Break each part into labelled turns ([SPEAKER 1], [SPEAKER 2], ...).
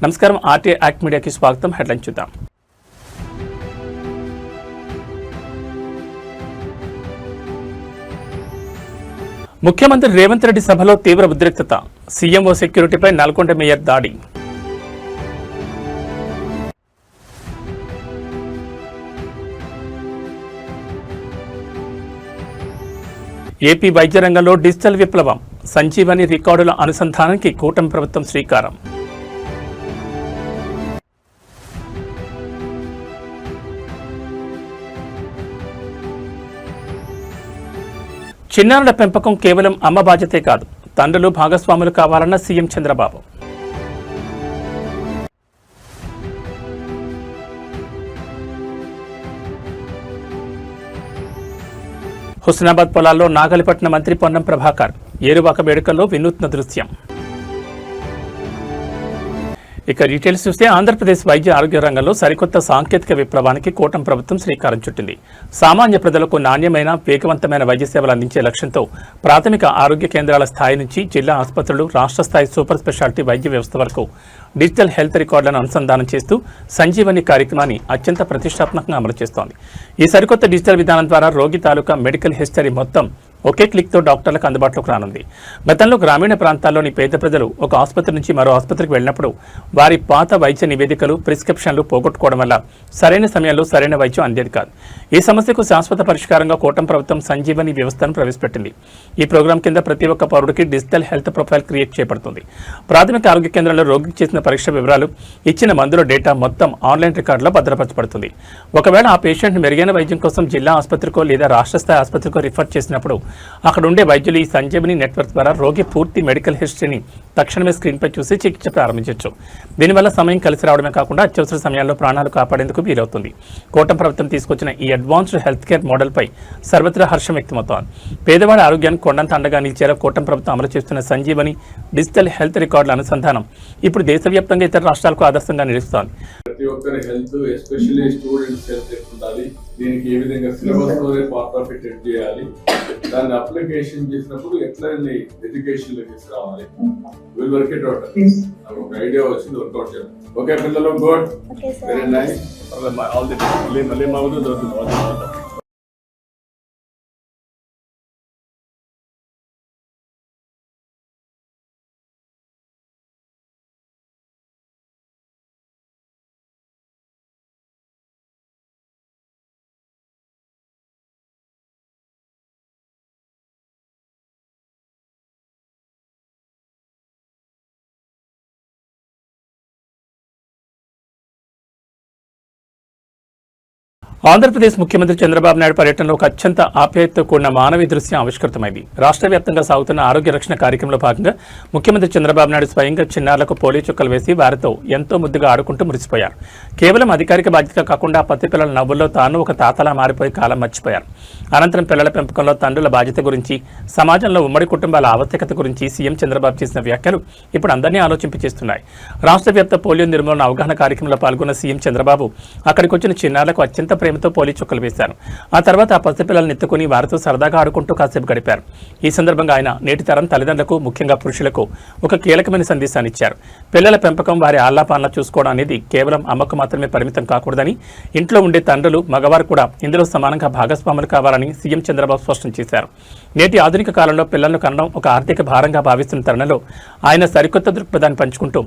[SPEAKER 1] నమస్కారం, RTI act మీడియాకి స్వాగతం. హెడ్లైన్ చూద్దాం. ముఖ్యమంత్రి రేవంత్ రెడ్డి సభలో తీవ్ర ఉద్రిక్తత. సీఎంఓ సెక్యూరిటీపై నల్గొండ మేయర్ దాడి. ఏపీ వైద్య రంగంలో డిజిటల్ విప్లవం. సంజీవని రికార్డుల అనుసంధానానికి కూటమి ప్రభుత్వం శ్రీకారం. చిన్నారుల పెంపకం కేవలం అమ్మ బాధ్యతే కాదు, తండ్రులు భాగస్వాములు కావాలన్న సీఎం చంద్రబాబు. హుస్నాబాద్ పొలాల్లో నాగలిపట్నం మంత్రి పొన్నం ప్రభాకర్. ఏరువాక వేడుకల్లో వినూత్న దృశ్యం. ఇక డీటెయిల్స్ చూస్తే ఆంధ్రప్రదేశ్ వైద్య ఆరోగ్య రంగంలో సరికొత్త సాంకేతిక విప్లవానికి కూటమి ప్రభుత్వం శ్రీకారం చుట్టింది. సామాన్య ప్రజలకు నాణ్యమైన, వేగవంతమైన వైద్య సేవలు అందించే లక్ష్యంతో ప్రాథమిక ఆరోగ్య కేంద్రాల స్థాయి నుంచి జిల్లా ఆసుపత్రులు, రాష్ట్ర స్థాయి సూపర్ స్పెషాలిటీ వైద్య వ్యవస్థ వరకు డిజిటల్ హెల్త్ రికార్డులను అనుసంధానం చేస్తూ సంజీవని కార్యక్రమాన్ని అత్యంత ప్రతిష్టాత్మకంగా అమలు చేస్తోంది. ఈ సరికొత్త డిజిటల్ విధానం ద్వారా రోగి తాలూకా మెడికల్ హిస్టరీ మొత్తం ఒకే క్లిక్తో డాక్టర్లకు అందుబాటులోకి రానుంది. గతంలో గ్రామీణ ప్రాంతాల్లోని పేద ప్రజలు ఒక ఆసుపత్రి నుంచి మరో ఆసుపత్రికి వెళ్ళినప్పుడు వారి పాత వైద్య నివేదికలు, ప్రిస్క్రిప్షన్లు పోగొట్టుకోవడం వల్ల సరైన సమయంలో సరైన వైద్యం అందేది కాదు. ఈ సమస్యకు శాశ్వత పరిష్కారంగా కూటమి ప్రభుత్వం సంజీవని వ్యవస్థను ప్రవేశపెట్టింది. ఈ ప్రోగ్రాం కింద ప్రతి ఒక్క పౌరుడికి డిజిటల్ హెల్త్ ప్రొఫైల్ క్రియేట్ చేయబడుతుంది. ప్రాథమిక ఆరోగ్య కేంద్రంలో రోగికి చేసిన పరీక్ష వివరాలు, ఇచ్చిన మందుల డేటా మొత్తం ఆన్లైన్ రికార్డులో భద్రపరచబడుతుంది. ఒకవేళ ఆ పేషెంట్ మెరుగైన వైద్యం కోసం జిల్లా ఆసుపత్రికో లేదా రాష్ట్ర స్థాయి ఆసుపత్రికో రిఫర్ చేసినప్పుడు అక్కడ ఉండే వైద్యులు ఈ సంజీవని నెట్వర్క్ ద్వారా రోగి పూర్తి మెడికల్ హిస్టరీని తక్షణమే స్క్రీన్పై చూసి చికిత్స ప్రారంభించవచ్చు. దీనివల్ల సమయం కలిసి రావడమే కాకుండా అత్యవసర సమయాల్లో ప్రాణాలు కాపాడేందుకు వీలవుతుంది. కూటమి ప్రభుత్వం తీసుకొచ్చిన ఈ అడ్వాన్స్డ్ హెల్త్ కేర్ మోడల్పై సర్వత్రా హర్షం వ్యక్తమవుతోంది. పేదవాడి ఆరోగ్యానికి కొండంత అండగా నిలిచేలా కూటమి ప్రభుత్వం అమలు చేస్తున్న సంజీవని డిజిటల్ హెల్త్ రికార్డుల అనుసంధానం ఇప్పుడు దేశవ్యాప్తంగా ఇతర రాష్ట్రాలకు ఆదర్శంగా నిలుస్తోంది.
[SPEAKER 2] ప్రతి ఒక్కరి హెల్త్, ఎస్పెషల్లీ స్టూడెంట్స్ హెల్త్ ఉండాలి. దీనికి ఏ విధంగా సిలబస్ లోనే పార్ట్ ఆఫ్ ఇట్ చేయాలి, దాన్ని అప్లికేషన్ చేసినప్పుడు ఎట్లా ఎడ్యుకేషన్ లో తీసుకురావాలి, విల్ వర్క్ ఇట్ అవుట్. నాకు ఒక ఐడియా వచ్చింది, వర్కౌట్ చేయాలి. ఓకే పిల్లలు, good, very nice. All the best. మళ్ళీ మామూలు దొరుకుతుంది.
[SPEAKER 1] ఆంధ్రప్రదేశ్ ముఖ్యమంత్రి చంద్రబాబు నాయుడు పర్యటనలో ఒక అత్యంత ఆప్యాయతతో కూడిన మానవీయ దృశ్యం ఆవిష్కృతమైంది. రాష్ట్ర వ్యాప్తంగా సాగుతున్న ఆరోగ్య రక్షణ కార్యక్రమంలో భాగంగా ముఖ్యమంత్రి చంద్రబాబు నాయుడు స్వయంగా చిన్నారులకు పోలియో చుక్కలు వేసి వారితో ఎంతో ముద్దుగా ఆడుకుంటూ మురిసిపోయారు. కేవలం అధికారిక బాధ్యత కాకుండా పసి పిల్లల నవ్వుల్లో తాను ఒక తాతలా మారిపోయి కాలం మర్చిపోయారు. అనంతరం పిల్లల పెంపకంలో తండ్రుల బాధ్యత గురించి, సమాజంలో ఉమ్మడి కుటుంబాల ఆవశ్యకత గురించి సీఎం చంద్రబాబు చేసిన వ్యాఖ్యలు ఇప్పుడు అందరినీ ఆలోచింపచేస్తున్నాయి. రాష్ట్ర వ్యాప్త పోలియో నిర్మూలన అవగాహన కార్యక్రమంలో పాల్గొన్న సీఎం చంద్రబాబు అక్కడికి వచ్చిన చిన్నారులకు అత్యంత ప్రేమతో పోలియో చుక్కలు వేశారు. ఆ తర్వాత ఆ పసిపిల్లలను ఎత్తుకుని వారితో సరదాగా ఆడుకుంటూ కాసేపు గడిపారు. ఈ సందర్భంగా ఆయన నేటి తరం తల్లిదండ్రులకు, ముఖ్యంగా పురుషులకు ఒక కీలకమైన సందేశాన్ని ఇచ్చారు. పిల్లల పెంపకం, వారి ఆళ్లాపాలన చూసుకోవడం అనేది కేవలం అమ్మకు మాత్రమే పరిమితం కాకూడదని, ఇంట్లో ఉండే తండ్రులు, మగవారు కూడా ఇందులో సమానంగా భాగస్వాములు కావాలని సీఎం చంద్రబాబు స్పష్టం చేశారు. నేటి ఆధునిక కాలంలో పిల్లలను కనడం ఒక ఆర్థిక భారంగా భావిస్తున్న తరుణంలో ఆయన సరికొత్త దృక్పథాన్ని పంచుకుంటూ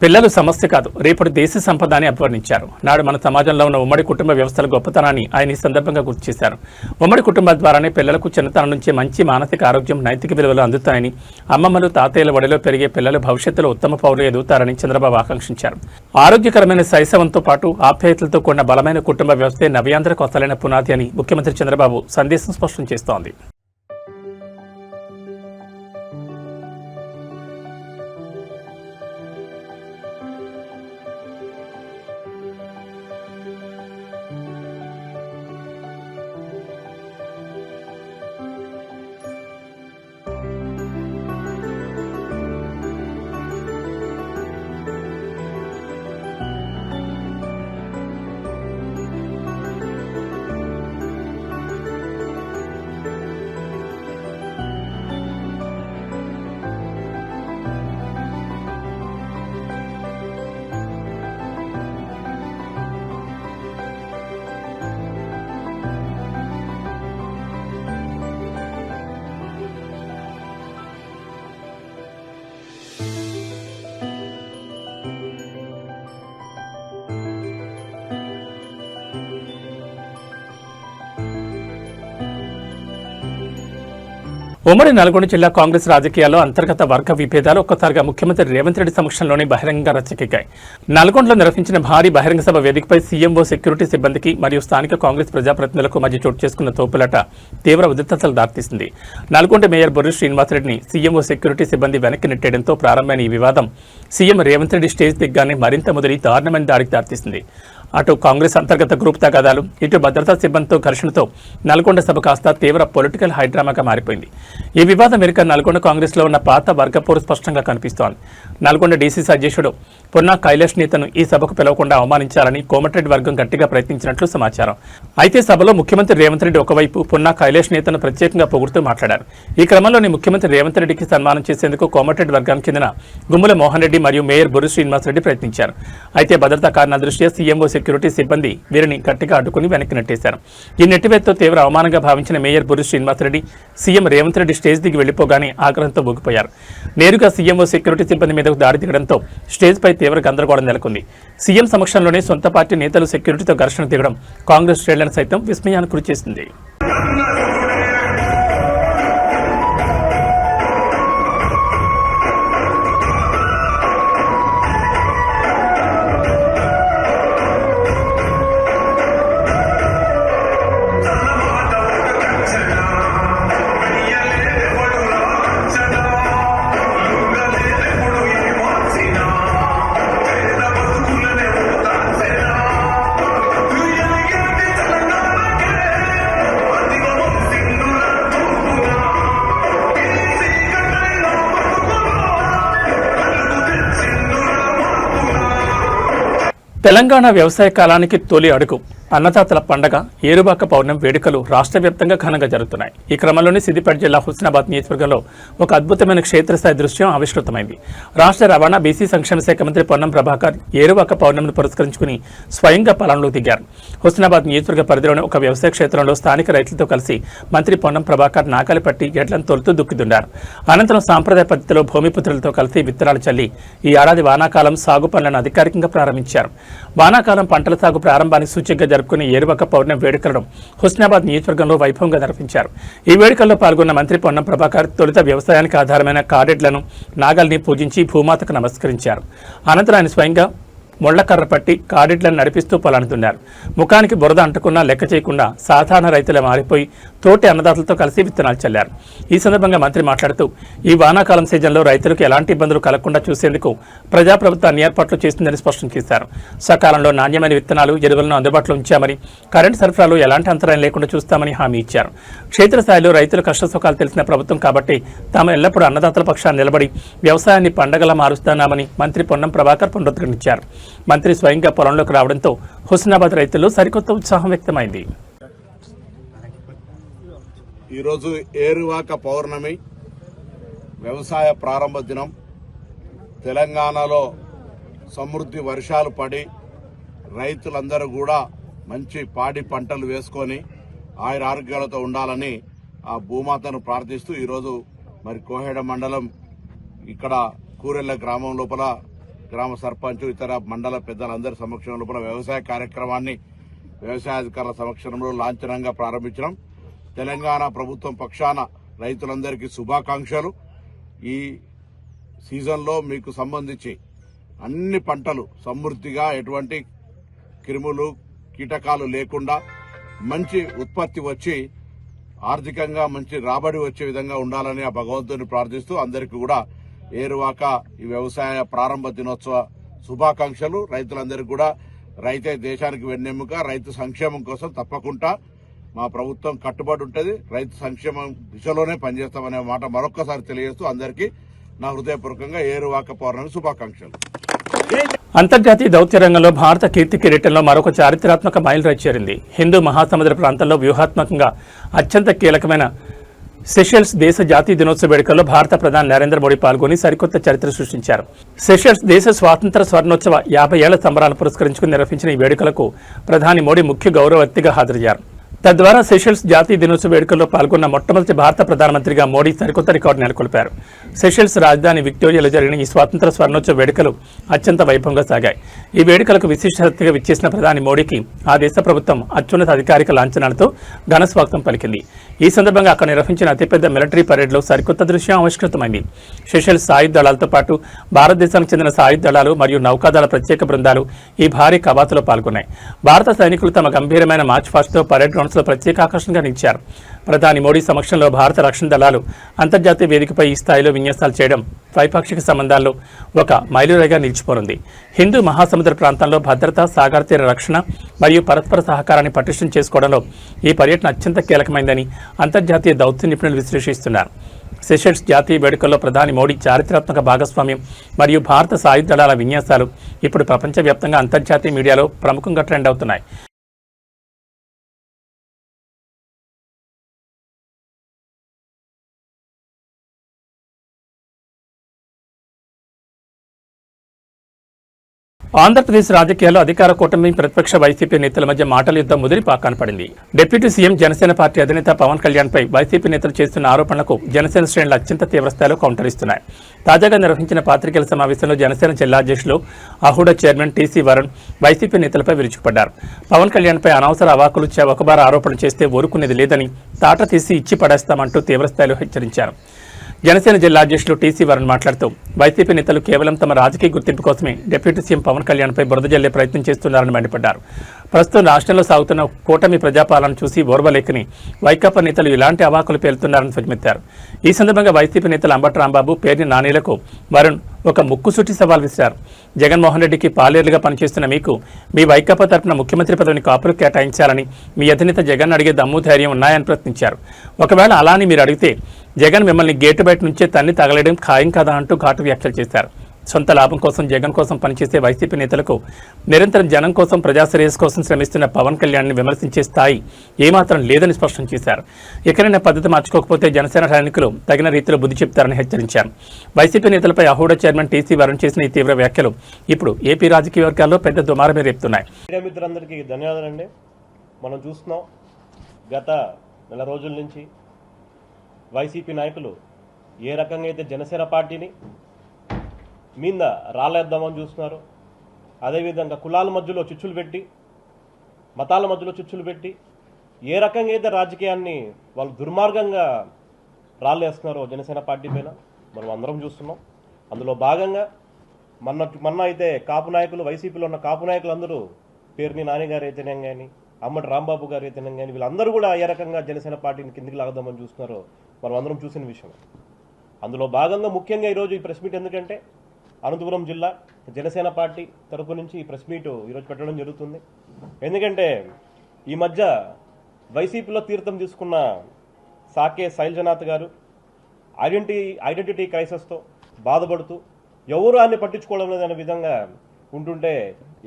[SPEAKER 1] పిల్లలు సమస్య కాదు, రేపటి దేశ సంపద అని అభివర్ణించారు. నాడు మన సమాజంలో ఉన్న ఉమ్మడి కుటుంబ వ్యవస్థల గొప్పతనాన్ని ఆయన ఈ సందర్భంగా గుర్తు చేశారు. ఉమ్మడి కుటుంబాల ద్వారానే పిల్లలకు చిన్నతనం నుంచే మంచి మానసిక ఆరోగ్యం, నైతిక విలువలు అందుతాయని, అమ్మమ్మలు, తాతయ్యల ఒడిలో పెరిగే పిల్లలు భవిష్యత్తులో ఉత్తమ పౌరులు ఎదుగుతారని చంద్రబాబు ఆకాంక్షించారు. ఆరోగ్యకరమైన శైశవంతో పాటు ఆప్యాయతలతో కూడిన బలమైన కుటుంబ వ్యవస్థే నవ్యాంధ్రకు అసలైన పునాది అని ముఖ్యమంత్రి చంద్రబాబు సందేశం స్పష్టం చేస్తోంది. ఉమ్మడి నల్గొండ జిల్లా కాంగ్రెస్ రాజకీయాల్లో అంతర్గత వర్గ విభేదాలు ఒక్కసారిగా ముఖ్యమంత్రి రేవంత్ రెడ్డి సమక్షంలోనే బహిరంగంగా రచ్చకెక్కాయి. నల్గొండలో నిర్వహించిన భారీ బహిరంగ సభ వేదికపై సీఎంఓ సెక్యూరిటీ సిబ్బందికి మరియు స్థానిక కాంగ్రెస్ ప్రజాప్రతినిధులకు మధ్య చోటు చేసుకున్న తోపులాట తీవ్ర ఉద్రిక్తతలు దారితీసింది. నల్గొండ మేయర్ బొర్రి శ్రీనివాసరెడ్డిని సీఎంఓ సెక్యూరిటీ సిబ్బంది వెనక్కి నెట్టేయడంతో ప్రారంభమైన ఈ వివాదం సీఎం రేవంత్ రెడ్డి స్టేజ్ దిగ్గానే మరింత ముదిరి దారుణమైన దాడికి దారితీసింది. అటు కాంగ్రెస్ అంతర్గత గ్రూప్ తగాదాలు, ఇటు భద్రతా సిబ్బందితో ఘర్షణతో నల్గొండ సభ కాస్త తీవ్ర పొలిటికల్ హైడ్రామాగా మారిపోయింది. ఈ వివాదం వెనుక నల్గొండ కాంగ్రెస్లో ఉన్న పాత వర్గపోరు స్పష్టంగా కనిపిస్తోంది. నల్గొండ డీసీసీ అధ్యక్షుడు పొన్నా కైలాష్ నేతను ఈ సభకు పిలవకుండా అవమానించాలని కోమటిరెడ్డి వర్గం గట్టిగా ప్రయత్నించినట్లు సమాచారం. అయితే సభలో ముఖ్యమంత్రి రేవంత్ రెడ్డి ఒకవైపు పొన్నా కైలాష్ నేతను ప్రత్యేకంగా పొగుడుతూ మాట్లాడారు. ఈ క్రమంలోనే ముఖ్యమంత్రి రేవంత్ రెడ్డికి సన్మానం చేసేందుకు కోమటిరెడ్డి వర్గానికి చెందిన గుమ్మల మోహన్ రెడ్డి మరియు మేయర్ బొర్రి శ్రీనివాసరెడ్డి ప్రయత్నించారు. అయితే భద్రతా కారణాల దృష్ట్యా సీఎంఓ సెక్యూరిటీ సిబ్బంది వీరిని గట్టిగా అడ్డుకుని వెనక్కి నెట్టేశారు. ఈ నెట్టివేతతో తీవ్ర అవమానంగా భావించిన mayor Borri Srinivasa Reddy CM Revanth Reddy stage దిగి వెళ్లిపోగానే ఆగ్రహంతో ఊగిపోయారు. నేరుగా సీఎంఓ సెక్యూరిటీ సిబ్బంది మీదకు దాడి దిగడంతో స్టేజ్ పై తీవ్ర గందరగోళం నెలకొంది. సీఎం సమక్షంలోనే సొంత పార్టీ నేతలు సెక్యూరిటీతో ఘర్షణ దిగడం కాంగ్రెస్ శ్రేణులను సైతం విస్మయానికి గురిచేసింది. తెలంగాణ వ్యవసాయ కాలానికి తొలి అడుగు అన్నదాతల పండగ ఏరువాక పౌర్ణమి వేడుకలు రాష్ట్ర వ్యాప్తంగా ఘనంగా జరుగుతున్నాయి. ఈ క్రమంలోనే సిద్దిపేట జిల్లా హుస్నాబాద్ నియోజకవర్గంలో ఒక అద్భుతమైన క్షేత్రస్థాయి దృశ్యం ఆవిష్కృతమైంది. రాష్ట్ర రవాణా బీసీ సంక్షేమ శాఖ మంత్రి పొన్నం ప్రభాకర్ ఏరువాక పౌర్ణమిని పురస్కరించుకుని స్వయంగా పొలంలో దిగారు. హుస్నాబాద్ నియోజకవర్గ పరిధిలోని ఒక వ్యవసాయ క్షేత్రంలో స్థానిక రైతులతో కలిసి మంత్రి పొన్నం ప్రభాకర్ నాకాలు పట్టి ఎడ్లను తొలుతూ దుక్కిదున్నారు. అనంతరం సాంప్రదాయ పద్ధతిలో భూమిపుత్రులతో కలిసి విత్తనాలు చల్లి ఈ ఏడాది వానాకాలం సాగు పనులను అధికారికంగా ప్రారంభించారు. వానాకాలం పంటల సాగు ప్రారంభానికి సూచకగా జరుపుకునే ఏరువాక పౌర్ణమి వేడుకలను హుస్నాబాద్ నియోజకవర్గంలో వైభవంగా నిర్వహించారు. ఈ వేడుకల్లో పాల్గొన్న మంత్రి పొన్నం ప్రభాకర్ తొలుత వ్యవసాయానికి ఆధారమైన కాడెడ్లను నాగల్ని పూజించి భూమాతకు నమస్కరించారు. అనంతరం ఆయన స్వయంగా ముళ్లకర్ర పట్టి కాడెడ్లను నడిపిస్తూ పొలాన్ని దున్నారు. ముఖానికి బురద అంటుకున్నా లెక్క చేయకుండా సాధారణ రైతులే మారిపోయి తోటి అన్నదాతలతో కలిసి విత్తనాలు చల్లారు. ఈ సందర్భంగా మంత్రి మాట్లాడుతూ ఈ వానాకాలం సీజన్లో రైతులకు ఎలాంటి ఇబ్బందులు కలగకుండా చూసేందుకు ప్రజాప్రభుత్వం అన్ని ఏర్పాట్లు చేస్తుందని స్పష్టం చేశారు. సకాలంలో నాణ్యమైన విత్తనాలు, ఎరువులను అందుబాటులో ఉంచామని, కరెంటు సరఫరాలో ఎలాంటి అంతరాయం లేకుండా చూస్తామని హామీ ఇచ్చారు. క్షేత్రస్థాయిలో రైతుల కష్టసుఖాలు తెలిసిన ప్రభుత్వం కాబట్టి తాము ఎల్లప్పుడూ అన్నదాతల పక్షాన్ని నిలబడి వ్యవసాయాన్ని పండగలా మారుస్తున్నామని మంత్రి పొన్నం ప్రభాకర్ పునరుద్ధరించారు. మంత్రి స్వయంగా పొలంలోకి రావడంతో హుస్నాబాద్ రైతుల్లో సరికొత్త ఉత్సాహం వ్యక్తమైంది.
[SPEAKER 3] ఈరోజు ఏరువాక పౌర్ణమి వ్యవసాయ ప్రారంభ దినం. తెలంగాణలో సమృద్ధి వర్షాలు పడి రైతులందరూ కూడా మంచి పాడి పంటలు వేసుకొని ఆయుర ఆరోగ్యాలతో ఉండాలని ఆ భూమాతను ప్రార్థిస్తూ ఈరోజు మరి కోహెడ మండలం ఇక్కడ కూరెళ్ల గ్రామం లోపల గ్రామ సర్పంచ్ ఇతర మండల పెద్దలందరి సమక్షం లోపల వ్యవసాయ కార్యక్రమాన్ని వ్యవసాయాధికారుల సమక్షంలో లాంఛనంగా ప్రారంభించడం. తెలంగాణ ప్రభుత్వం పక్షాన రైతులందరికీ శుభాకాంక్షలు. ఈ సీజన్లో మీకు సంబంధించి అన్ని పంటలు సమృద్ధిగా ఎటువంటి క్రిములు కీటకాలు లేకుండా మంచి ఉత్పత్తి వచ్చి ఆర్థికంగా మంచి రాబడి వచ్చే విధంగా ఉండాలని ఆ భగవంతుని ప్రార్థిస్తూ అందరికీ కూడా ఏరువాక ఈ వ్యవసాయ ప్రారంభ దినోత్సవ శుభాకాంక్షలు. రైతులందరికీ కూడా రైతే దేశానికి వెన్నెముక. రైతు సంక్షేమం కోసం తప్పకుండా మా ప్రభుత్వం కట్టుబడి ఉంటుంది. రైతు సంక్షేమం దిశలోనే పనిచేస్తామనే మాట మరొక్కసారి తెలియజేస్తూ అందరికీ నా హృదయపూర్వకంగా ఏరువాక పౌర్ణమి శుభాకాంక్షలు.
[SPEAKER 1] అంతర్జాతీయ దౌత్య రంగంలో భారత కీర్తి కిరీటంలో మరొక చారిత్రాత్మక మైలురాయి చేరింది. హిందూ మహాసముద్ర ప్రాంతంలో వ్యూహాత్మకంగా అత్యంత కీలకమైన సెషెల్స్ దేశ జాతీయ దినోత్సవ వేడుకల్లో భారత ప్రధాని నరేంద్ర మోడీ పాల్గొని సరికొత్త చరిత్ర సృష్టించారు. సెషెల్స్ దేశ స్వాతంత్ర స్వర్ణోత్సవ 50 ఏళ్ల సంబరాలను పురస్కరించుకుని నిర్వహించిన ఈ వేడుకలకు ప్రధాని మోడీ ముఖ్య గౌరవ అతిథిగా హాజరయ్యారు. తద్వారా సెషల్స్ జాతీయ దినోత్సవ వేడుకల్లో పాల్గొన్న మొట్టమొదటి భారత ప్రధానమంత్రిగా మోడీ సరికొత్త రికార్డు నెలకొల్పారు. సెషల్స్ రాజధాని విక్టోరియాలో జరిగిన ఈ స్వాతంత్ర స్వర్ణోత్సవ వేడుకలు అత్యంత వైభవంగా సాగాయి. ఈ వేడుకలకు విశిష్ట అతిథిగా విచ్చేసిన ప్రధాని మోడీకి ఆ దేశ ప్రభుత్వం అత్యున్నత అధికారిక లాంఛనాలతో ఘన స్వాగతం పలికింది. ఈ సందర్భంగా అక్కడ నిర్వహించిన అతిపెద్ద మిలిటరీ పరేడ్లో సరికొత్త దృశ్యం ఆవిష్కృతమైంది. సెషల్స్ సాయుధ దళాలతో పాటు భారతదేశానికి చెందిన సాయుధ దళాలు మరియు నౌకాదళ ప్రత్యేక బృందాలు ఈ భారీ కవాతులో పాల్గొన్నాయి. భారత సైనికులు తమ గంభీరమైన మార్చ్ ఫాస్ట్తో పరేడ్ గ్రౌండ్స్లో ప్రత్యేక ఆకర్షణగా నిలిచారు. ప్రధాని మోడీ సమక్షంలో భారత రక్షణ దళాలు అంతర్జాతీయ వేదికపై ఈ స్థాయిలో విన్యాసాలు చేయడం ద్వైపాక్షిక సంబంధాల్లో ఒక మైలురాయిగా నిలిచిపోనుంది. హిందూ మహాసముద్ర ప్రాంతంలో భద్రత, సాగర తీర రక్షణ మరియు పరస్పర సహకారాన్ని పటిష్టం చేసుకోవడంలో ఈ పర్యటన అత్యంత కీలకమైందని అంతర్జాతీయ దౌత్య నిపుణులు విశ్లేషిస్తున్నారు. సెషల్స్ జాతీయ వేడుకల్లో ప్రధాని మోడీ చారిత్రాత్మక భాగస్వామ్యం మరియు భారత సాయుధ దళాల విన్యాసాలు ఇప్పుడు ప్రపంచవ్యాప్తంగా అంతర్జాతీయ మీడియాలో ప్రముఖంగా ట్రెండ్ అవుతున్నాయి. ఆంధ్రప్రదేశ్ రాజకీయాల్లో అధికార కూటమి ప్రతిపక్ష వైసీపీ నేతల మధ్య మాటల యుద్ధం ముదిరి పాకాన పడింది. డిప్యూటీ సీఎం జనసేన పార్టీ అధినేత పవన్ కళ్యాణ్ పై వైసీపీ నేతలు చేస్తున్న ఆరోపణలకు జనసేన శ్రేణులు అత్యంత తీవ్రస్థాయిలో కౌంటర్ ఇస్తున్నాయి. తాజాగా నిర్వహించిన పాత్రికేయుల సమావేశంలో జనసేన జిల్లా అధ్యక్షులు అహుడా చైర్మన్ టీసీ వరుణ్ వైసీపీ నేతలపై విరుచుకుపడ్డారు. పవన్ కళ్యాణ్ పై అనవసర అవాకులు ఒకబార ఆరోపణలు చేస్తే ఊరుకునేది లేదని తాట తీసి ఇచ్చి పడేస్తామంటూ తీవ్రస్థాయిలో హెచ్చరించారు. జనసేన జిల్లా అధ్యక్షులు టీసీ వరుణ్ మాట్లాడుతూ వైసీపీ నేతలు కేవలం తమ రాజకీయ గుర్తింపు కోసమే డిప్యూటీ సీఎం పవన్ కళ్యాణ్పై బురద జల్లే ప్రయత్నం చేస్తున్నారని మండిపడ్డారు. ప్రస్తుతం రాష్ట్రంలో సాగుతున్న కూటమి ప్రజాపాలన చూసి ఓర్వలేకని వైకాపా నేతలు ఇలాంటి అవాకులు పేలుతున్నారని ధ్వజమెత్తారు. ఈ సందర్భంగా వైసీపీ నేతలు అంబటి రాంబాబు, పేర్ని నానీలకు వరుణ్ ఒక ముక్కుసూటి సవాల్ విసిరారు. జగన్మోహన్ రెడ్డికి పాలేరులుగా పనిచేస్తున్న మీకు మీ వైకాపా తరపున ముఖ్యమంత్రి పదవిని కాపులు కేటాయించాలని మీ అధినేత జగన్ అడిగే దమ్ము ధైర్యం ఉన్నాయని ప్రశ్నించారు. ఒకవేళ అలాని మీరు అడిగితే జగన్ మిమ్మల్ని గేటు బయట నుంచే తన్ని తగలడం ఖాయం కదా అంటూ ఘాటు వ్యాఖ్యలు చేశారు. సొంత లాభం కోసం జగన్ కోసం పనిచేసే వైసీపీ నేతలకు నిరంతరం జనం కోసం ప్రజాశ్రేయస్ కోసం శ్రమిస్తున్న పవన్ కళ్యాణ్ని విమర్శించే స్థాయి ఏమాత్రం లేదని స్పష్టం చేశారు. ఎక్కడైనా పద్ధతి మార్చుకోకపోతే జనసేన సైనికులు తగిన రీతిలో బుద్ధి చెప్తారని హెచ్చరించారు. వైసీపీ నేతలపై అహూడా చైర్మన్ టీసీ వరుణ్ చేసిన ఈ తీవ్ర వ్యాఖ్యలు ఇప్పుడు ఏపీ రాజకీయ వర్గాల్లో పెద్ద దుమారమే రేపుతున్నాయి.
[SPEAKER 4] మిత్రులందరికీ ధన్యవాదాలండి. మనం చూస్తున్నాం గత నెల రోజుల నుంచి వైసీపీ నాయకులు ఏ రకంగా అయితే జనసేన పార్టీని మీద రాలేద్దామని చూస్తున్నారు. అదేవిధంగా కులాల మధ్యలో చిచ్చులు పెట్టి, మతాల మధ్యలో చిచ్చులు పెట్టి ఏ రకంగా అయితే రాజకీయాన్ని వాళ్ళు దుర్మార్గంగా రాళ్ళేస్తున్నారో జనసేన పార్టీ పైన మనం అందరం చూస్తున్నాం. అందులో భాగంగా మొన్న అయితే కాపు నాయకులు, వైసీపీలో ఉన్న కాపు నాయకులు అందరూ పేర్ని నాని గారు అయితేనే కానీ, అంబటి రాంబాబు గారు అయితేనే కానీ వీళ్ళందరూ కూడా ఏ రకంగా జనసేన పార్టీని కిందికి లాగదామని చూస్తున్నారో మనం అందరం చూసిన విషయం. అందులో భాగంగా ముఖ్యంగా ఈరోజు ఈ ప్రెస్ మీట్ ఎందుకంటే అనంతపురం జిల్లా జనసేన పార్టీ తరపు నుంచి ఈ ప్రెస్ మీట్ ఈరోజు పెట్టడం జరుగుతుంది. ఎందుకంటే ఈ మధ్య వైసీపీలో తీర్థం తీసుకున్న సాకే శైలజనాథ్ గారు ఐడెంటిటీ క్రైసిస్తో బాధపడుతూ ఎవరు ఆయన్ని పట్టించుకోవడం లేదనే విధంగా ఉంటుంటే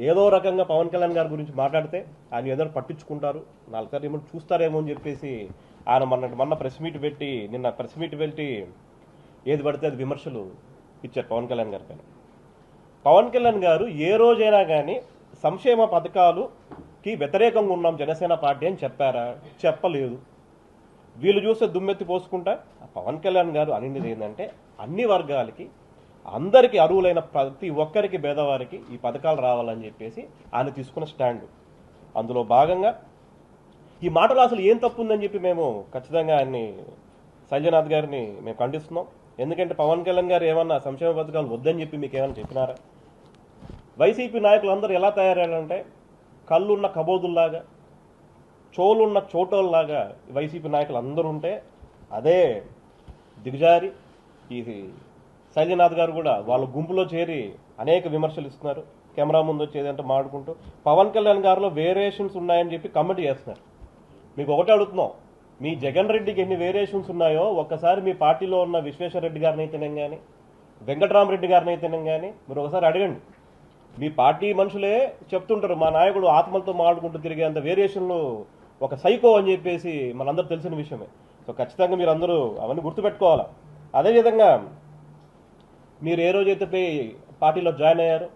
[SPEAKER 4] ఏదో రకంగా పవన్ కళ్యాణ్ గారి గురించి మాట్లాడితే ఆయన ఏదో పట్టించుకుంటారు, నాలుగుసారి ఏమో చూస్తారేమో అని చెప్పేసి ఆయన మొన్న ప్రెస్ మీట్ పెట్టి నిన్న ప్రెస్ మీట్ పెట్టి ఏది పడితే అది విమర్శలు ఇచ్చారు పవన్ కళ్యాణ్ గారి పైన. పవన్ కళ్యాణ్ గారు ఏ రోజైనా కానీ సంక్షేమ పథకాలుకి వ్యతిరేకంగా ఉన్నాం జనసేన పార్టీ అని చెప్పారా? చెప్పలేదు. వీళ్ళు చూస్తే దుమ్మెత్తి పోసుకుంటా పవన్ కళ్యాణ్ గారు అనేది ఏంటంటే అన్ని వర్గాలకి, అందరికీ అర్హులైన ప్రతి ఒక్కరికి, పేదవారికి ఈ పథకాలు రావాలని చెప్పేసి ఆయన తీసుకున్న స్టాండ్. అందులో భాగంగా ఈ మాటలు అసలు ఏం తప్పు ఉందని చెప్పి మేము ఖచ్చితంగా ఆయన్ని శైలజనాథ్ గారిని మేము ఖండిస్తున్నాం. ఎందుకంటే పవన్ కళ్యాణ్ గారు ఏమన్నా సంక్షేమ పథకాలు వద్దని చెప్పి మీకు ఏమైనా చెప్పినారా? వైసీపీ నాయకులు అందరూ ఎలా తయారయ్యారంటే కళ్ళున్న కబోదుల్లాగా, చోలున్న చోటోల్లాగా వైసీపీ నాయకులు అందరూ ఉంటే అదే దిగజారి ఈ శైలజనాథ్ గారు కూడా వాళ్ళ గుంపులో చేరి అనేక విమర్శలు ఇస్తున్నారు. కెమెరా ముందు వచ్చేదంటే మాట్లాడుకుంటూ పవన్ కళ్యాణ్ గారిలో వేరియేషన్స్ ఉన్నాయని చెప్పి కమెంట్ చేస్తున్నారు. మీకు ఒకటే అడుగుతున్నాం, మీ జగన్ రెడ్డికి ఎన్ని వేరియేషన్స్ ఉన్నాయో ఒక్కసారి మీ పార్టీలో ఉన్న విశ్వేశ్వర రెడ్డి గారిని అయితేనే కానీ, వెంకటరామరెడ్డి గారిని అయితేనే కానీ మీరు ఒకసారి అడగండి. మీ పార్టీ మనుషులే చెప్తుంటారు మా నాయకుడు ఆత్మలతో మాట్లాడుకుంటూ తిరిగేంత వేరియేషన్లు ఒక సైకో అని చెప్పేసి మనందరూ తెలిసిన విషయమే. సో ఖచ్చితంగా మీరు అందరూ అవన్నీ గుర్తుపెట్టుకోవాలి. అదేవిధంగా మీరు ఏ రోజైతే పోయి పార్టీలో జాయిన్ అయ్యారు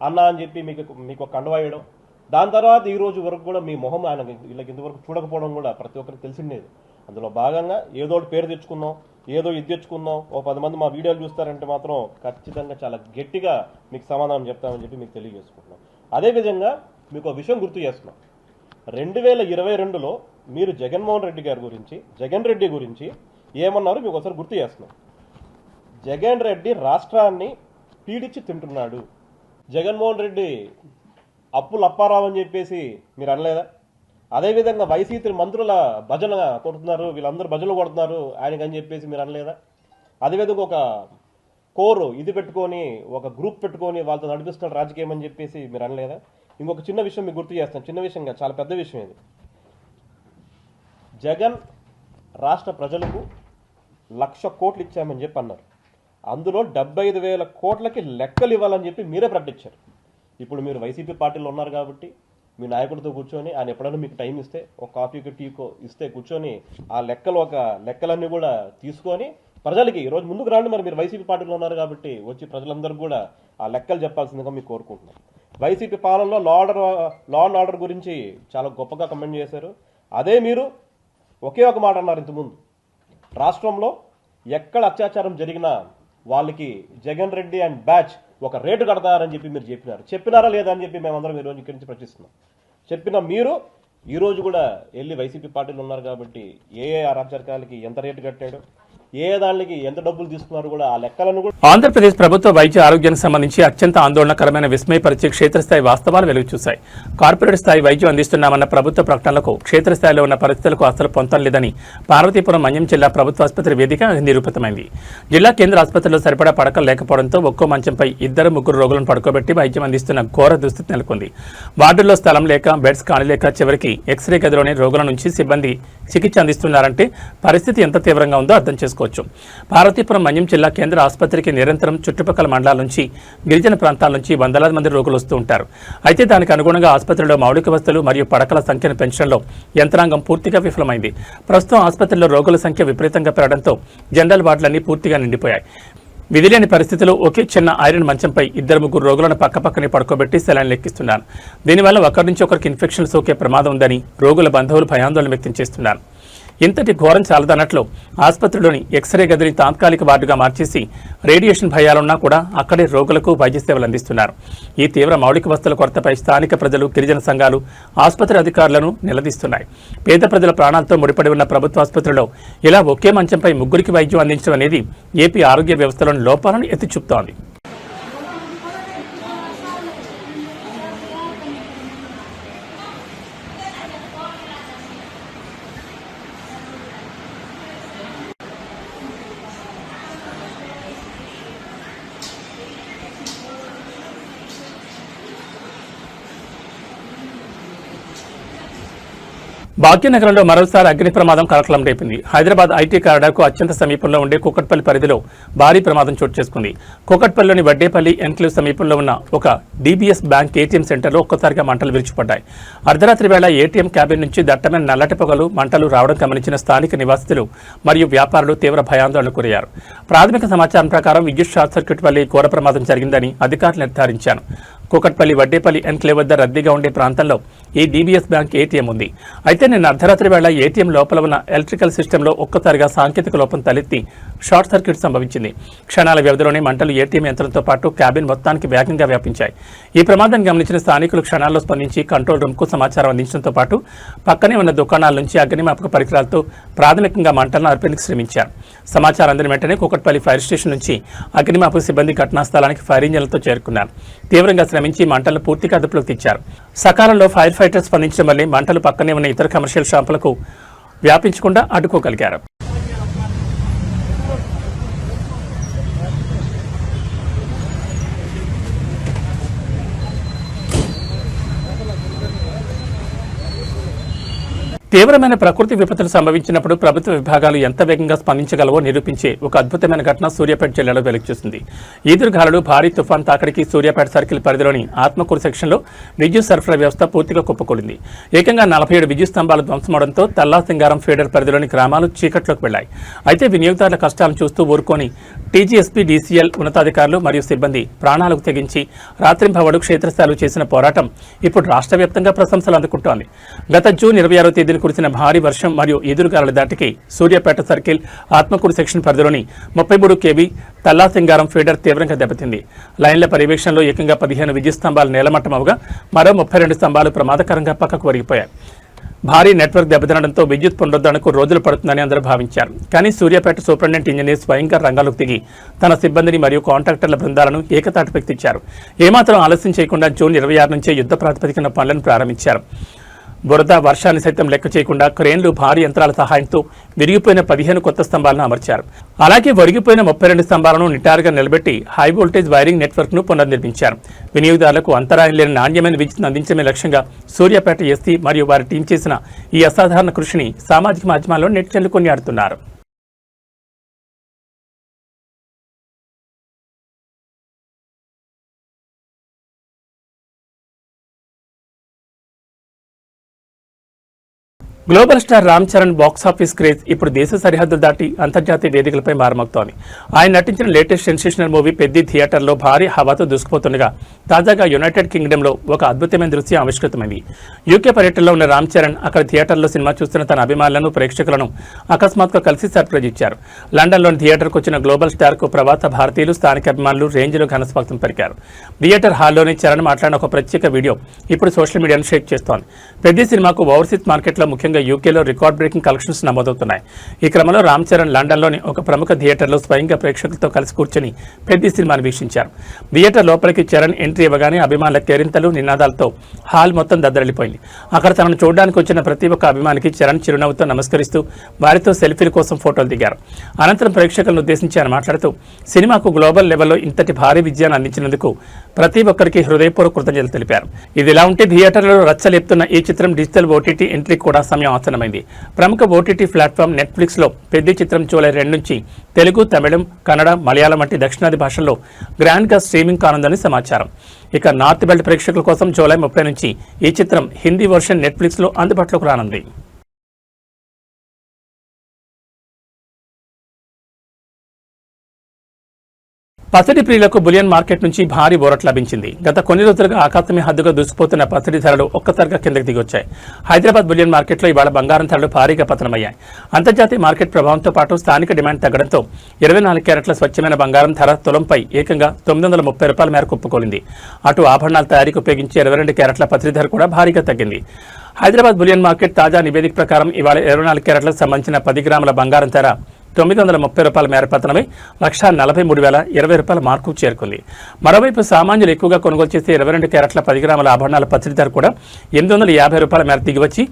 [SPEAKER 4] అన్నా అని చెప్పి మీకు ఒక కండువా వేయడం, దాని తర్వాత ఈ రోజు వరకు కూడా మీ మొహం ఆయన వీళ్ళకి ఇంతవరకు చూడకపోవడం కూడా ప్రతి ఒక్కరికి తెలిసిండేది. అందులో భాగంగా ఏదో ఒకటి పేరు తెచ్చుకుందాం, ఏదో ఇది తెచ్చుకుందాం, ఓ 10 మంది మా వీడియోలు చూస్తారంటే మాత్రం ఖచ్చితంగా చాలా గట్టిగా మీకు సమాధానం చెప్తామని చెప్పి మీకు తెలియజేసుకుంటున్నాం. అదేవిధంగా మీకు ఒక విషయం గుర్తు చేస్తున్నాం. 2022లో మీరు జగన్ రెడ్డి గురించి ఏమన్నారు మీకు ఒకసారి గుర్తు చేస్తున్నాం. జగన్ రెడ్డి రాష్ట్రాన్ని పీడించి తింటున్నాడు, జగన్మోహన్ రెడ్డి అప్పులు అప్పారావు అని చెప్పేసి మీరు అనలేదా? అదేవిధంగా వైసీపీ మంత్రుల భజన కొడుతున్నారు, వీళ్ళందరూ భజనలు కొడుతున్నారు ఆయనకని చెప్పేసి మీరు అనలేదా? అదేవిధంగా ఒక కోరు ఇది పెట్టుకొని ఒక గ్రూప్ పెట్టుకొని వాళ్ళతో నడిపిస్తున్న రాజకీయం అని చెప్పేసి మీరు అనలేదా? ఇంకొక చిన్న విషయం మీకు గుర్తు చేస్తాను, చిన్న విషయంగా చాలా పెద్ద విషయం ఇది. జగన్ రాష్ట్ర ప్రజలకు 1,00,000 కోట్లు ఇచ్చామని చెప్పి అన్నారు. అందులో 75,000 కోట్లకి లెక్కలు ఇవ్వాలని చెప్పి మీరే ప్రకటించారు. ఇప్పుడు మీరు వైసీపీ పార్టీలో ఉన్నారు కాబట్టి మీ నాయకుడితో కూర్చొని ఆయన ఎప్పుడైనా మీకు టైం ఇస్తే ఒక కాఫీకో టీకో ఇస్తే కూర్చొని ఆ లెక్కలన్నీ కూడా తీసుకొని ప్రజలకి ఈరోజు ముందుకు రాండి. మరి మీరు వైసీపీ పార్టీలో ఉన్నారు కాబట్టి వచ్చి ప్రజలందరూ కూడా ఆ లెక్కలు చెప్పాల్సిందిగా మీకు కోరుకుంటున్నాం. వైసీపీ పాలనలో లా అండ్ ఆర్డర్ గురించి చాలా గొప్పగా కమెంట్ చేశారు. అదే మీరు ఒకే ఒక మాట అన్నారు ఇంతకుముందు, రాష్ట్రంలో ఎక్కడ అత్యాచారం జరిగినా వాళ్ళకి జగన్ రెడ్డి అండ్ బ్యాచ్ ఒక రేటు కడతారని చెప్పి మీరు చెప్పినారా లేదా అని చెప్పి మేమందరం ఈరోజు ఇక్కడి నుంచి ప్రశ్నిస్తున్నాం. చెప్పిన మీరు ఈరోజు కూడా వెళ్ళి వైసీపీ పార్టీలు ఉన్నారు కాబట్టి ఏ అరాచకాలకి ఎంత రేటు కట్టాడు, ఏ దానికి ఎంత డబ్బులు తీసుకున్నారు కూడా ఆ లెక్కలను కూడా.
[SPEAKER 1] ఆంధ్రప్రదేశ్ ప్రభుత్వ వైద్య ఆరోగ్యానికి సంబంధించి అత్యంత ఆందోళనకరమైన విస్మయపరిచే క్షేత్రస్థాయి వాస్తవాలు వెలుగు చూశాయి. కార్పొరేట్ స్థాయి వైద్యం అందిస్తున్నామన్న ప్రభుత్వ ప్రకటనలకు క్షేత్రస్థాయిలో ఉన్న పరిస్థితులకు అసలు పొంతం లేదని పార్వతీపురం మన్యం జిల్లా ప్రభుత్వ ఆసుపత్రి వేదిక నిరూపితమైంది. జిల్లా కేంద్ర ఆసుపత్రిలో సరిపడా పడకలు లేకపోవడంతో ఒక్కో మంచంపై 2-3 రోగులను పడుకోబెట్టి వైద్యం అందిస్తున్న ఘోర దుస్థితి నెలకొంది. వార్డుల్లో స్థలం లేక, బెడ్స్ ఖాళీ లేక చివరికి ఎక్స్రే గదిలోని రోగుల నుంచి సిబ్బంది చికిత్స అందిస్తున్నారంటే పరిస్థితి ఎంత తీవ్రంగా ఉందో అర్థం చేసుకోవచ్చు. పార్వతీపురం మన్యం జిల్లా కేంద్ర ఆసుపత్రికి నిరంతరం చుట్టుపక్కల మండలాల నుంచి, గిరిజన ప్రాంతాల నుంచి వందలాది మంది రోగులు వస్తూ ఉంటారు. అయితే దానికి అనుగుణంగా ఆసుపత్రిలో మౌలిక వసతులు మరియు పడకల సంఖ్యను పెంచడంలో యంత్రాంగం పూర్తిగా విఫలమైంది. ప్రస్తుతం ఆసుపత్రిలో రోగుల సంఖ్య విపరీతంగా పెరగడంతో జనరల్ వార్డులన్నీ పూర్తిగా నిండిపోయాయి. విధిలేని పరిస్థితిలో ఒకే చిన్న ఐరన్ మంచంపై 2-3 రోగులను పక్కపక్కనే పడుకోబెట్టి సెలైన్లు ఎక్కిస్తున్నారు. దీనివల్ల ఒకరి నుంచి ఒకరికి ఇన్ఫెక్షన్ సోకే ప్రమాదం ఉందని రోగుల బంధువులు భయాందోళన వ్యక్తం చేస్తున్నారు. ఇంతటి ఘోరం చాలదన్నట్లు ఆసుపత్రిలోని ఎక్స్రే గదిని తాత్కాలిక వార్డుగా మార్చేసి రేడియేషన్ భయాలున్నా కూడా అక్కడే రోగులకు వైద్య సేవలు అందిస్తున్నారు. ఈ తీవ్ర మౌలిక వసతుల కొరతపై స్థానిక ప్రజలు, గిరిజన సంఘాలు ఆసుపత్రి అధికారులను నిలదీస్తున్నాయి. పేద ప్రజల ప్రాణాలతో ముడిపడి ఉన్న ప్రభుత్వ ఆసుపత్రిలో ఇలా ఒకే మంచంపై 3కి వైద్యం అందించడం అనేది ఏపీ ఆరోగ్య వ్యవస్థలోని లోపాలను ఎత్తి చూపుతోంది. భాగ్యనగరంలో మరోసారి అగ్ని ప్రమాదం కలకలం రేపింది. హైదరాబాద్ ఐటీ కారిడార్కు అత్యంత సమీపంలో ఉండే కూకట్పల్లి పరిధిలో భారీ ప్రమాదం చోటు చేసుకుంది. కూకట్పల్లిలోని వడ్డేపల్లి ఎన్క్లేవ్ సమీపంలో ఉన్న ఒక డీబీఎస్ బ్యాంక్ ఏటీఎం సెంటర్లో ఒక్కసారిగా మంటలు విరుచుపడ్డాయి. అర్ధరాత్రి వేళ ఏటీఎం క్యాబిన్ నుంచి దట్టమైన నల్లటి పొగలు, మంటలు రావడం గమనించిన స్థానిక నివాసితులు మరియు వ్యాపారులు తీవ్ర భయాందోళనకు గురయ్యారు. ప్రాథమిక సమాచారం ప్రకారం విద్యుత్ షార్ట్ సర్క్యూట్ వల్ల ఘోర ప్రమాదం జరిగిందని అధికారులు నిర్ధారించారు. కూకట్పల్లి వడ్డేపల్లి ఎన్క్లేవ్ వద్ద రద్దీగా ఉండే ప్రాంతంలో ఈ డీబీఎస్ బ్యాంక్ ఏటీఎం ఉంది. అయితే నిన్న అర్ధరాత్రి వేళ ఏటీఎం లోపల ఉన్న ఎలక్ట్రికల్ సిస్టంలో ఒక్కసారిగా సాంకేతిక లోపం తలెత్తి షార్ట్ సర్క్యూట్ సంభవించింది. క్షణాల వ్యవధిలోనే మంటలు ఏటీఎం యంత్రంతో పాటు క్యాబిన్ మొత్తానికి వేగంగా వ్యాపించాయి. ఈ ప్రమాదాన్ని గమనించిన స్థానికులు క్షణాల్లో స్పందించి కంట్రోల్ రూమ్కు సమాచారం అందించడంతో పాటు పక్కనే ఉన్న దుకాణాల నుంచి అగ్నిమాపక పరికరాలతో ప్రాథమికంగా మంటలను అర్పణకు శ్రమించారు. సమాచారం అందిన వెంటనే కూకట్పల్లి ఫైర్ స్టేషన్ నుంచి అగ్నిమాపక సిబ్బంది ఘటనా స్థలానికి ఫైర్ ఇంజన్లతో చేరుకున్నారు. తీవ్రంగా శ్రమించి మంటలను పూర్తిగా అదుపులోకి తెచ్చారు. సకాలంలో ఫైర్ ఫైటర్స్ స్పందించడం వల్లే మంటలు పక్కనే ఉన్న ఇతర కమర్షియల్ షాపులకు వ్యాపించకుండా అడ్డుకోగలిగారు. తీవ్రమైన ప్రకృతి విపత్తులు సంభవించినప్పుడు ప్రభుత్వ విభాగాలు ఎంత వేగంగా స్పందించగలవో నిరూపించే ఒక అద్భుతమైన ఘటన సూర్యాపేట జిల్లాలో వెలుగుచూసింది. ఈదురుగాలులు భారీ తుఫాన్ తాకిడికి సూర్యాపేట సర్కిల్ పరిధిలోని ఆత్మకూరు సెక్షన్లో విద్యుత్ సరఫరా వ్యవస్థ పూర్తిగా కుప్పకూలింది. ఏకంగా 47 విద్యుత్ స్తంభాలు ధ్వంసమవడంతో తల్లాసింగారం ఫీడర్ పరిధిలోని గ్రామాలు చీకట్లోకి వెళ్లాయి. అయితే వినియోగదారుల కష్టాలను చూస్తూ ఊరుకొని టీజీఎస్పీ, డీసీఎల్ ఉన్నతాధికారులు మరియు సిబ్బంది ప్రాణాలకు తెగించి రాత్రింబవళ్లు క్షేత్రస్థాయిలో చేసిన పోరాటం ఇప్పుడు రాష్ట్ర వ్యాప్తంగా ప్రశంసలు అందుకుంటోంది. గత జూన్ 26వ తేదీన కురిసిన భారీ వర్షం మరియు ఎదురుగాలుల దాటికి సూర్యాపేట సర్కిల్ ఆత్మకూరు సెక్షన్ పరిధిలోని 33 kV తల్లాసింగారం ఫీడర్ తీవ్రంగా దెబ్బతింది. లైన్ల పర్యవేక్షణలో ఏకంగా 15 విద్యుత్ స్తంభాలు నేలమట్టమవగా మరో 32 స్తంభాలు ప్రమాదకరంగా పక్కకు ఒరిగిపోయాయి. భారీ నెట్వర్క్ దెబ్బతినడంతో విద్యుత్ పునరుద్ధరణకు రోజులు పడుతుందని అందరూ భావించారు. కానీ సూర్యాపేట సూపరింటెండెంట్ ఇంజనీర్ స్వయంగా రంగాలకు దిగి తన సిబ్బందిని మరియు కాంట్రాక్టర్ల బృందాలను ఏకతాటిపెక్కించారు. ఏమాత్రం ఆలస్యం చేయకుండా జూన్ 26 నుంచే యుద్ధ ప్రాతిపదికన పనులను ప్రారంభించారు. బురద వర్షాన్ని సైతం లెక్క చేయకుండా క్రేన్లు, భారీ యంత్రాల సహాయంతో విరిగిపోయిన 15 కొత్త స్తంభాలను అమర్చారు. అలాగే ఒరిగిపోయిన 32 స్తంభాలను నిటారుగా నిలబెట్టి హై వోల్టేజ్ వైరింగ్ నెట్వర్క్ ను పునర్నిర్మించారు. వినియోగదారులకు అంతరాయం లేని నాణ్యమైన విద్యుత్ అందించడమే లక్ష్యంగా సూర్యాపేట ఎస్సీ మరియు వారి టీం చేసిన ఈ అసాధారణ కృషిని సామాజిక మాధ్యమాల్లో నెటిజన్లు కొనియాడుతున్నారు. Global star Ram Charan box office craze ఇప్పుడు దేశ సరిహద్దులు దాటి అంతర్జాతీయ వేదికలపై మారుమోగుతోంది. ఆయన నటించిన లేటెస్ట్ సెన్సేషనల్ మూవీ పెద్ది థియేటర్లో భారీ హవాతో దూసుకుపోతుండగా తాజాగా యునైటెడ్ కింగ్డమ్లో ఒక అద్భుతమైన దృశ్యం ఆవిష్కృతమైంది. యూకే పర్యటనలో ఉన్న రామ్ చరణ్ అక్కడ థియేటర్లో సినిమా చూస్తున్న తన అభిమానులను, ప్రేక్షకులను అకస్మాత్తుగా కలిసి సర్ప్రైజ్ ఇచ్చారు. లండన్లోని థియేటర్కు వచ్చిన గ్లోబల్ స్టార్కు ప్రవాస భారతీయులు, స్థానిక అభిమానులు రేంజ్లో ఘనస్వాగతం పలికారు. థియేటర్ హాల్లోని చరణ్ మాట్లాడిన ఒక ప్రత్యేక వీడియో ఇప్పుడు సోషల్ మీడియాను షేక్ చేస్తోంది. పెద్ది సినిమాకు ఓవర్సీస్ మార్కెట్లో ముఖ్యంగా యూకేలో రికార్డ్ బ్రేకింగ్ కలెక్షన్స్ నమోదవుతున్నాయి. ఈ క్రమంలో రామ్ చరణ్ లండన్లోని ఒక ప్రముఖ థియేటర్లో స్వయంగా ప్రేక్షకులతో కలిసి కూర్చొని పెద్ది సినిమాను వీక్షించారు. థియేటర్ లోపలికి చరణ్ ఎంట్రీ ఇవ్వగానే అభిమానుల కేరింతలు, నినాదాలతో హాల్ మొత్తం దద్దరిల్లిపోయింది. అక్కడ తనను చూడడానికి వచ్చిన ప్రతి ఒక్క అభిమానికి చరణ్ చిరునవ్వుతో నమస్కరిస్తూ వారితో సెల్ఫీల కోసం ఫోటోలు దిగారు. అనంతరం ప్రేక్షకులను ఉద్దేశించి ఆయన మాట్లాడుతూ సినిమాకు గ్లోబల్ లెవెల్లో ఇంతటి భారీ విజయాన్ని అందించినందుకు ప్రతి ఒక్కరికి హృదయపూర్వక కృతజ్ఞతలు తెలిపారు. ఇదిలా ఉంటే థియేటర్లో రచ్చలేపుతున్న ఈ చిత్రం డిజిటల్ ఓటీటీ ఎంట్రీ కూడా సమయం ఆసన్నమైంది. ప్రముఖ ఓటీటీ ప్లాట్ఫామ్ నెట్ఫ్లిక్స్ లో పెద్ద చిత్రం జూలై 2 నుంచి తెలుగు, తమిళం, కన్నడ, మలయాళం వంటి దక్షిణాది భాషల్లో గ్రాండ్ గా స్ట్రీమింగ్ కానుందని సమాచారం. ఇక నార్త్ బెల్ట్ ప్రేక్షకుల కోసం జూలై 30 నుంచి ఈ చిత్రం హిందీ వర్షన్ నెట్ఫ్లిక్స్ లో అందుబాటులోకి రానుంది. పసిడి ప్రియులకు బులియన్ మార్కెట్ నుంచి భారీ ఊరట లభించింది. గత కొన్ని రోజులుగా ఆకాశమే హద్దుగా దూసుకుపోతున్న పసిడి ధరలు ఒక్కసారిగా కిందకి దిగొచ్చాయి. హైదరాబాద్ బులియన్ మార్కెట్లో ఇవాళ బంగారం ధరలు భారీగా పతనమయ్యాయి. అంతర్జాతీయ మార్కెట్ ప్రభావంతో పాటు స్థానిక డిమాండ్ తగ్గడంతో 24 క్యారెట్ల స్వచ్ఛమైన బంగారం ధర తులంపై ఏకంగా ₹930 మేరకు కుప్పకూలింది. అటు ఆభరణాల తయారీకి ఉపయోగించే 22 క్యారెట్ల పసిడి ధర కూడా భారీగా తగ్గింది. హైదరాబాద్ బులియన్ మార్కెట్ తాజా నివేదిక ప్రకారం ఇవాళ 24 క్యారెట్లకు సంబంధించిన 10 గ్రాముల బంగారం ధర ₹930 మేర పతనమై ₹1,43,020 మార్కు చేరుకుంది. మరోవైపు సామాన్యులు ఎక్కువగా కొనుగోలు చేసే 22 క్యారెట్ల 10 గ్రాముల ఆభరణాల పసిడి ధర కూడా ₹850 మేర దిగివచ్చి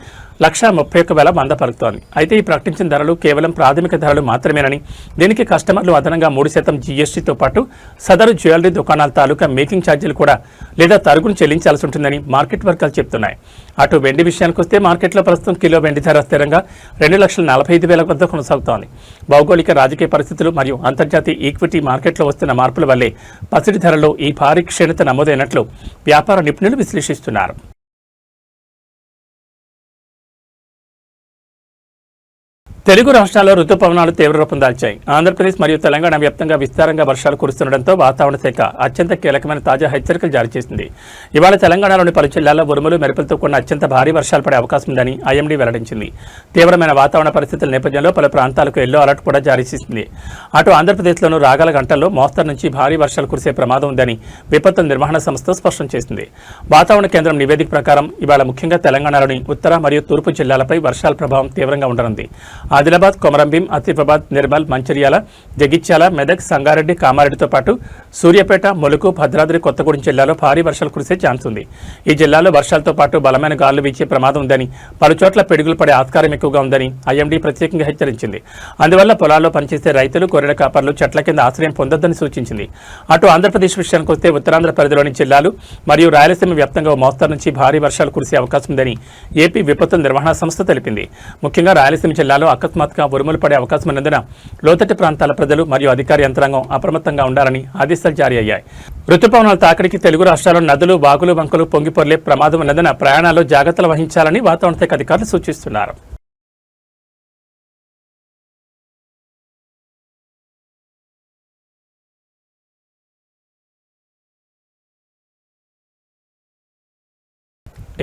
[SPEAKER 1] ₹1,31,100 పలుకుతోంది. అయితే ఈ ప్రకటించిన ధరలు కేవలం ప్రాథమిక ధరలు మాత్రమేనని, దీనికి కస్టమర్లు అదనంగా 3% జీఎస్టీతో పాటు సదరు జ్యువెలరీ దుకాణాల తాలూకా మేకింగ్ ఛార్జీలు కూడా లేదా తరుగును చెల్లించాల్సి ఉంటుందని మార్కెట్ వర్గాలు చెబుతున్నాయి. అటు వెండి విషయానికి వస్తే మార్కెట్లో ప్రస్తుతం కిలో వెండి ధర స్థిరంగా 2,45,000 వద్ద కొనసాగుతోంది. భౌగోళిక, రాజకీయ పరిస్థితులు మరియు అంతర్జాతీయ ఈక్విటీ మార్కెట్లో వస్తున్న మార్పుల వల్లే పసిడి ధరలో ఈ భారీ క్షీణత నమోదైనట్లు వ్యాపార నిపుణులు విశ్లేషిస్తున్నారు. తెలుగు రాష్ట్రాల్లో రుతుపవనాలు తీవ్ర రూపం దాల్చాయి. ఆంధ్రప్రదేశ్ మరియు తెలంగాణ వ్యాప్తంగా విస్తారంగా వర్షాలు కురుస్తుండటంతో వాతావరణ శాఖ అత్యంత కీలకమైన తాజా హెచ్చరికలు జారీ చేసింది. ఇవాళ తెలంగాణలోని పలు జిల్లాల్లో ఉరుములు, మెరుపులతో కూడిన అత్యంత భారీ వర్షాలు పడే అవకాశం ఉందని ఐఎండీ వెల్లడించింది. తీవ్రమైన వాతావరణ పరిస్థితుల నేపథ్యంలో పలు ప్రాంతాలకు ఎల్లో అలర్ట్ కూడా జారీ చేసింది. అటు ఆంధ్రప్రదేశ్లోనూ రాగల గంటల్లో మోస్తరు నుంచి భారీ వర్షాలు కురిసే ప్రమాదం ఉందని విపత్తుల నిర్వహణ సంస్థ స్పష్టం చేసింది. వాతావరణ కేంద్రం నివేదిక ప్రకారం ఇవాళ ముఖ్యంగా తెలంగాణలోని ఉత్తర మరియు తూర్పు జిల్లాలపై వర్షాల ప్రభావం తీవ్రంగా ఉండనుంది. ఆదిలాబాద్, కొమరంభీం, ఆసిఫాబాద్, నిర్మల్, మంచిర్యాల, జగిత్యాల, మెదక్, సంగారెడ్డి, కామారెడ్డితో పాటు సూర్యాపేట, ములుగు, భద్రాద్రి కొత్తగూడెం జిల్లాలో భారీ వర్షాలు కురిసే ఛాన్స్ ఉంది. ఈ జిల్లాలో వర్షాలతో పాటు బలమైన గాలులు వీచే ప్రమాదం ఉందని, పలుచోట్ల పిడుగులు పడే ఆస్కారం ఎక్కువగా ఉందని ఐఎండీ ప్రత్యేకంగా హెచ్చరించింది. అందువల్ల పొలాల్లో పనిచేసే రైతులు, గొర్రెల కాపర్లు చెట్ల కింద ఆశ్రయం పొందొద్దని సూచించింది. అటు ఆంధ్రప్రదేశ్ విషయానికి వస్తే ఉత్తరాంధ్ర పరిధిలోని జిల్లాలు మరియు రాయలసీమ వ్యాప్తంగా మోస్తరు నుంచి భారీ వర్షాలు కురిసే అవకాశం ఉందని ఏపీ విపత్తుల నిర్వహణ సంస్థ తెలిపింది. ముఖ్యంగా రాయలసీమ జిల్లాలో అకస్మాత్తుగా ఉరుములు పడే అవకాశం ఉన్నందున లోతట్టు ప్రాంతాల ప్రజలు మరియు అధికార యంత్రాంగం అప్రమత్తంగా ఉండాలని ఆదేశాలు జారీ అయ్యాయి. రుతుపవనాల తాకిడికి తెలుగు రాష్ట్రాల్లో నదులు, వాగులు, వంకలు పొంగిపొర్లే ప్రమాదం ఉన్నందున ప్రయాణాల్లో జాగ్రత్తలు వహించాలని వాతావరణ శాఖ అధికారులు సూచిస్తున్నారు.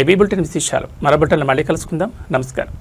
[SPEAKER 1] ఏబీ బులెటిన్ విశేషాలు మరో బులెటిన్లో మళ్ళీ కలుసుకుందాం. నమస్కారం.